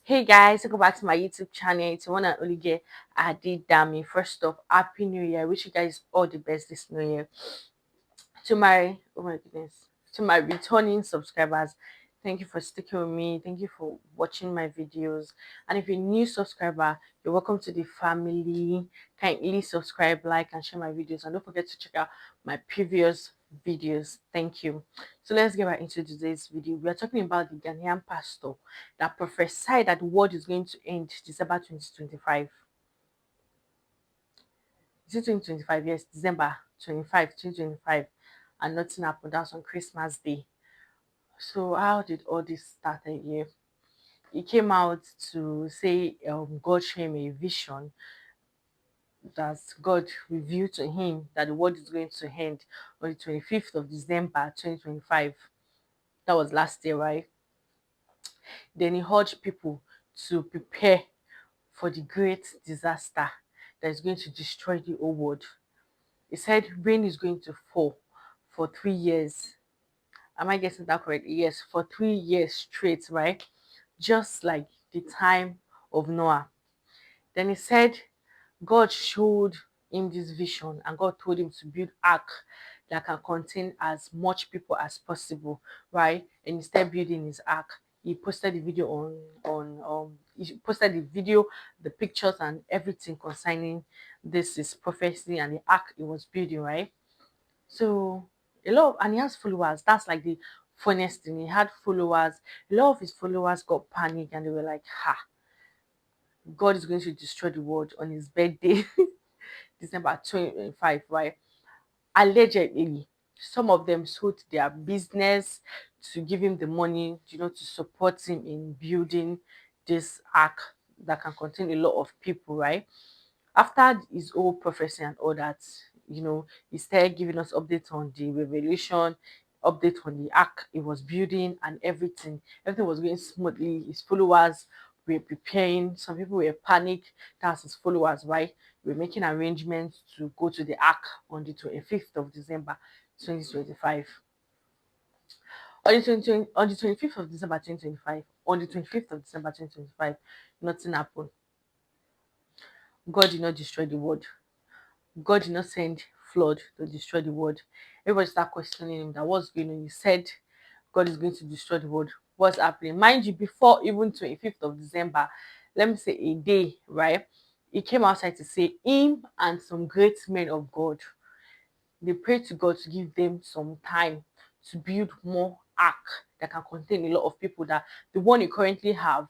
Hey guys, welcome back to my YouTube channel. It's one and only girl, Adi Dami. First off, Happy New Year. I wish you guys all the best this New Year. To my returning subscribers, thank you for sticking with me. Thank you for watching my videos. And if you're a new subscriber, you're welcome to the family. Kindly subscribe, like, and share my videos. And don't forget to check out my previous videos. Thank you. So let's get right into today's video. We are talking about the Ghanaian pastor that prophesied that the world is going to end December 2025. Is it 2025? Yes, December 25, 2025. And nothing happened. That was on Christmas Day. So how did all this start here? He came out to say God showed him a vision that God revealed to him that the world is going to end on the 25th of December 2025. That was last year, right? Then he urged people to prepare for the great disaster that is going to destroy the whole world. He said rain is going to fall for 3 years. Am I getting that correct? Yes, for 3 years straight, right? Just like the time of Noah. Then he said God showed him this vision and God told him to build ark that can contain as much people as possible, right? And instead building his ark, he posted the video he posted the video, the pictures and everything concerning this is prophecy and the ark he was building, right? So and he has followers. That's like the funniest thing. He had followers. A lot of his followers got panicked and they were like, ha, God is going to destroy the world on his birthday, December 2025, right? Allegedly, some of them sold their business to give him the money, to support him in building this ark that can contain a lot of people, right? After his whole prophecy and all that, he started giving us updates on the revelation, update on the ark he was building and everything. Everything was going smoothly. His followers were preparing. Some people were panicked. That's his followers, right? We're making arrangements to go to the ark on the 25th of December 2025. On the 25th of December 2025, on the 25th of December 2025, nothing happened. God did not destroy the world. God did not send flood to destroy the world. Everybody start questioning him that what's going on. He said God is going to destroy the world. What's happening? Mind you, before even 25th of December, let me say a day, right? He came outside to say him and some great men of God, they prayed to God to give them some time to build more ark that can contain a lot of people. That the one you currently have,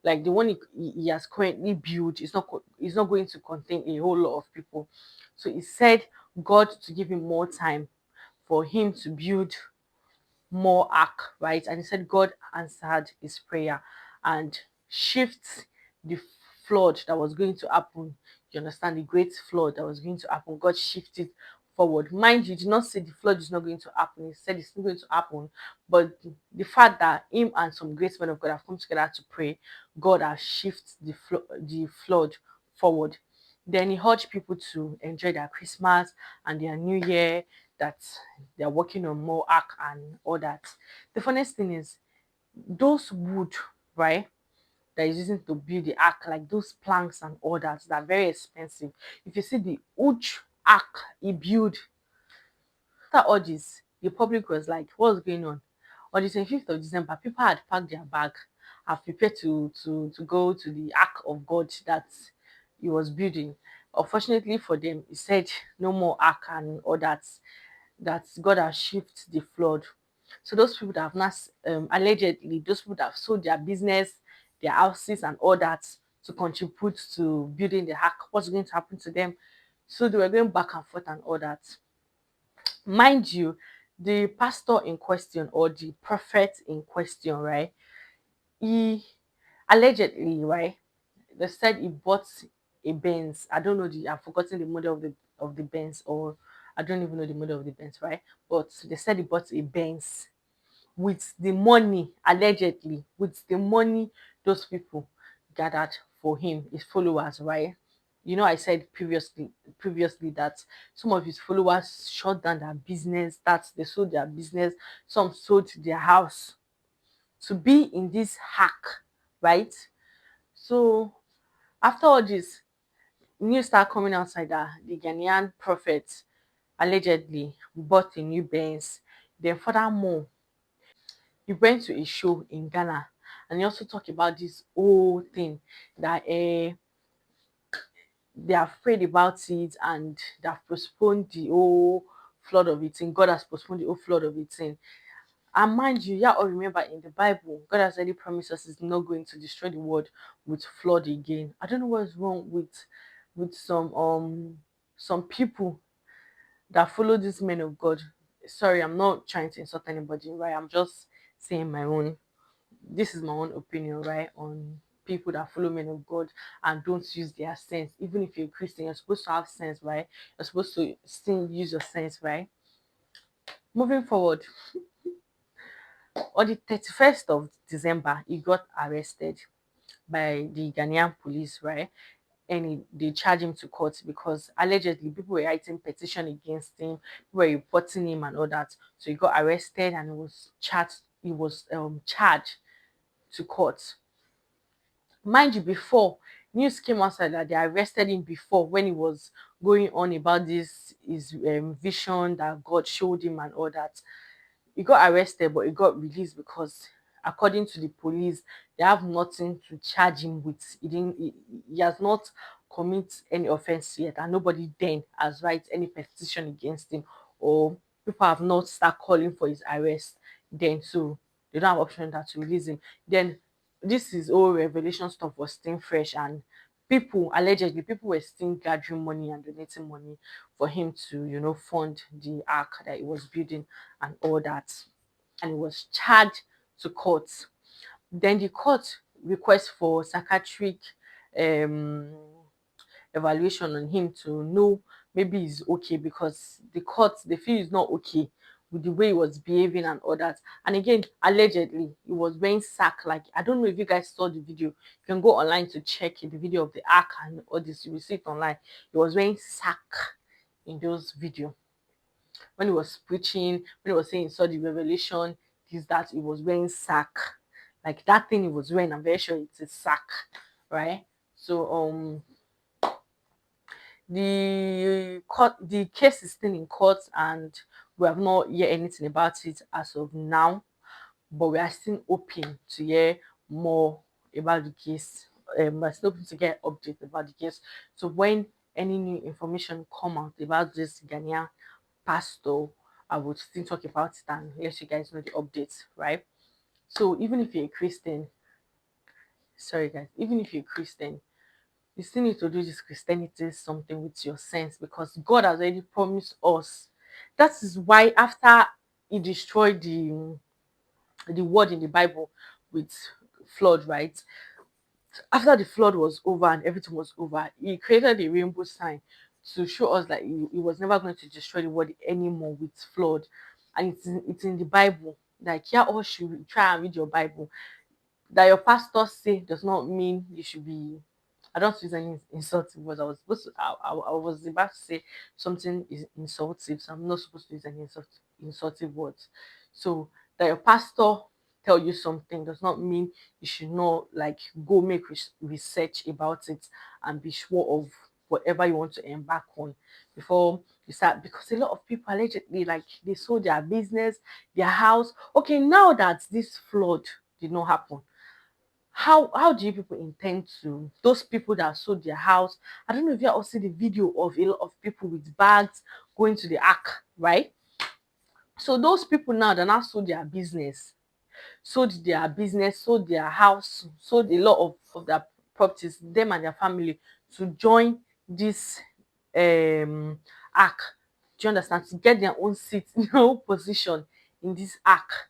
like the one he has currently built, is not going to contain a whole lot of people. So he said God to give him more time for him to build more ark, right? And he said God answered his prayer and shift the flood that was going to happen. You understand the great flood that was going to happen? God shifted forward. Mind you, he did not say the flood is not going to happen. He said it's not going to happen. But the fact that him and some great men of God have come together to pray, God has shifted the flood forward. Then he urged people to enjoy their Christmas and their New Year, that they're working on more arc and all that. The funniest thing is those wood, right, that is using to build the ark, like those planks and all that, they're very expensive. If you see the huge ark he built, after all this, the public was like, what's going on? On the 25th of December, people had packed their bag, have prepared to go to the ark of God that he was building. Unfortunately for them, he said no more ark and all that, that God has shifted the flood. So those people that have not allegedly, those people that have sold their business, their houses and all that to contribute to building the ark, what's going to happen to them? So they were going back and forth and all that. Mind you, the pastor in question or the prophet in question, right? He allegedly, right? They said he bought a Benz. I don't know I've forgotten the model of the Benz, or I don't even know the model of the Benz, right? But they said he bought a Benz with the money, allegedly, with the money those people gathered for him, his followers, right? I said previously that some of his followers shut down their business, that they sold their business, some sold their house to be in this hack, right? So after all this, news start coming outside that the Ghanaian prophet allegedly bought a new Benz. Then furthermore, he went to a show in Ghana, and he also talked about this whole thing that they're afraid about it, and they've postponed the whole flood of it. God has postponed the whole flood of it. And mind you, yeah, all remember in the Bible, God has already promised us He's not going to destroy the world with flood again. I don't know what's wrong with some people that follow these men of God. Sorry, I'm not trying to insult anybody, right? I'm just saying my own. This is my own opinion, right, on people that follow men of God and don't use their sense. Even if you're a Christian, you're supposed to have sense, right? You're supposed to still use your sense, right? Moving forward, on the 31st of December, he got arrested by the Ghanaian police, right? And they charged him to court because allegedly people were writing petition against him, people were reporting him and all that. So he got arrested and he was charged to court. Mind you, before news came outside that they arrested him before when he was going on about this his vision that God showed him and all that. He got arrested, but he got released because, according to the police, they have nothing to charge him with. He has not commit any offense yet, and nobody then has write any petition against him, or people have not start calling for his arrest. Then, so they don't have option that to release him. Then, this is all revelation stuff was still fresh, and people were still gathering money and donating money for him to, fund the ark that he was building and all that. And he was charged to court. Then the court request for psychiatric um evaluation on him to know maybe he's okay, because the court they feel he's not okay with the way he was behaving and all that. And again, allegedly, he was wearing sack. Like, I don't know if you guys saw the video. You can go online to check the video of the ark and all this. You will see it online. He was wearing sack in those video when he was preaching, when he was saying he saw the revelation, this that he was wearing sack. Like that thing he was wearing, I'm very sure it's a sack, right? So the case is still in court, and we have not heard anything about it as of now, but we are still open to hear more about the case. We're still open to get updates about the case. So when any new information come out about this Ghanaian pastor, I would still talk about it and let you guys know the updates, right? So even if you're a Christian, sorry guys, even if you're a Christian, you still need to do this Christianity something with your sense, because God has already promised us. That is why after He destroyed the word in the Bible with flood, right? After the flood was over and everything was over, He created a rainbow sign to show us that he was never going to destroy the world anymore with flood. And it's in the Bible. Like, yeah, all should try and read your Bible. That your pastor say does not mean you should be. I don't use any insulting words. I was supposed to, I was about to say something is insultive, so I'm not supposed to use any insultive words. So that your pastor tell you something does not mean you should not, like, go make research about it and be sure of whatever you want to embark on before you start, because a lot of people allegedly, like, they sold their business, their house. Okay, now that this flood did not happen, how do you people intend to, those people that sold their house? I don't know if you all see the video of a lot of people with bags going to the ark, right? So those people now, they now sold their house, sold a lot of their properties, them and their family, to join this um ark. Do you understand? To get their own seat, their own position in this ark,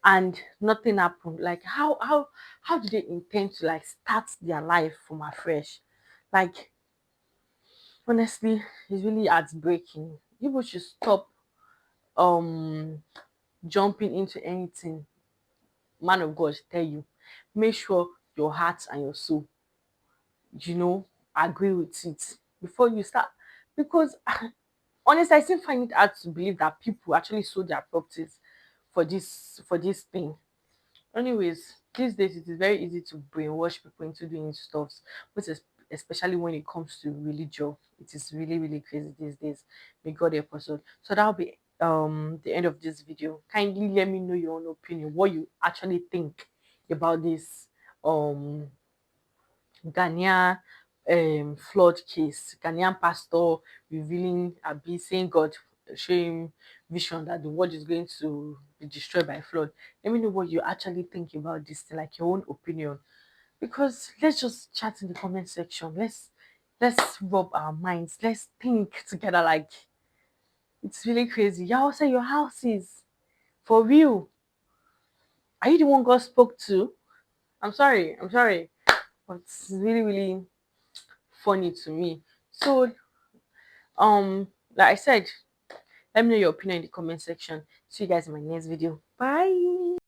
and nothing happened. Like, how do they intend to, like, start their life from afresh? Like, honestly, it's really heartbreaking. People should stop um jumping into anything man of God tell you. Make sure your heart and your soul, you know, agree with it before you start. Because honestly, I still find it hard to believe that people actually sold their properties for this thing. Anyways, these days it is very easy to brainwash people into doing stuff, but especially when it comes to religion, it is really really crazy these days. May God help us all. So that'll be the end of this video. Kindly let me know your own opinion, what you actually think about this Ghanaian flood case. Ghanaian pastor revealing Abi saying God showing vision that the world is going to be destroyed by flood. Let me know what you actually think about this, like your own opinion. Because let's just chat in the comment section. Let's rub our minds. Let's think together. Like it's really crazy. Y'all say your house is for real. Are you the one God spoke to? I'm sorry. But it's really, really funny to me. So like I said, let me know your opinion in the comment section. See you guys in my next video. Bye.